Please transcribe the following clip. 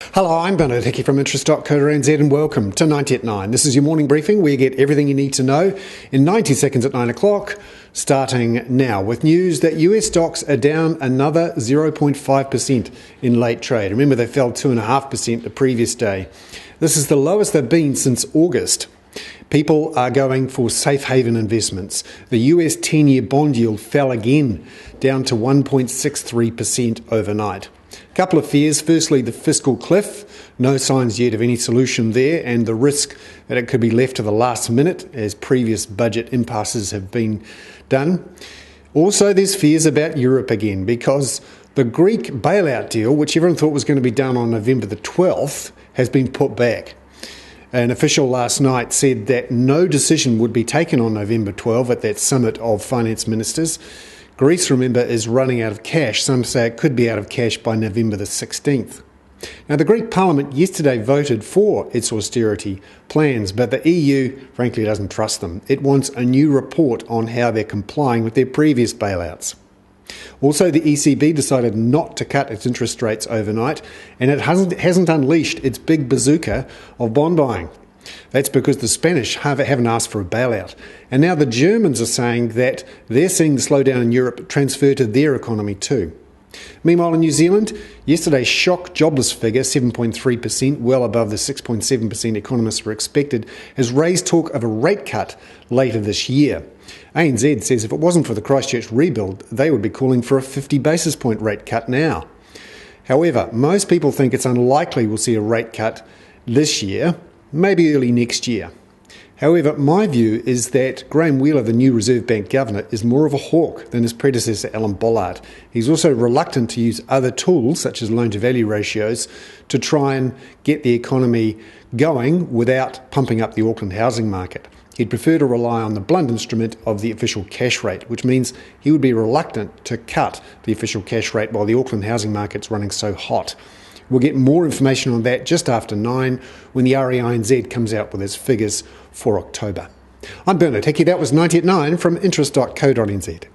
Hello, I'm Bernard Hickey from interest.co.nz and welcome to 90 at 9. This is your morning briefing where you get everything you need to know in 90 seconds at 9 o'clock, starting now with news that US stocks are down another 0.5% in late trade. Remember, they fell 2.5% the previous day. This is the lowest they've been since August. People are going for safe haven investments. The US 10-year bond yield fell again, down to 1.63% overnight. A couple of fears. Firstly, the fiscal cliff. No signs yet of any solution there, and the risk that it could be left to the last minute as previous budget impasses have been done. Also, there's fears about Europe again because the Greek bailout deal, which everyone thought was going to be done on November the 12th, has been put back. An official last night said that no decision would be taken on November 12 at that summit of finance ministers. Greece, remember, is running out of cash. Some say it could be out of cash by November the 16th. Now, the Greek Parliament yesterday voted for its austerity plans, but the EU, frankly, doesn't trust them. It wants a new report on how they're complying with their previous bailouts. Also, the ECB decided not to cut its interest rates overnight, and it hasn't unleashed its big bazooka of bond buying. That's because the Spanish haven't asked for a bailout. And now the Germans are saying that they're seeing the slowdown in Europe transfer to their economy too. Meanwhile, in New Zealand, yesterday's shock jobless figure, 7.3%, well above the 6.7% economists were expected, has raised talk of a rate cut later this year. ANZ says if it wasn't for the Christchurch rebuild, they would be calling for a 50 basis point rate cut now. However, most people think it's unlikely we'll see a rate cut this year, maybe early next year. However, my view is that Graham Wheeler, the new Reserve Bank governor, is more of a hawk than his predecessor Alan Bollard. He's also reluctant to use other tools, such as loan-to-value ratios, to try and get the economy going without pumping up the Auckland housing market. He'd prefer to rely on the blunt instrument of the official cash rate, which means he would be reluctant to cut the official cash rate while the Auckland housing market's running so hot. We'll get more information on that just after 9 when the REINZ comes out with its figures for October. I'm Bernard Hickey. That was 90 at 9 from interest.co.nz.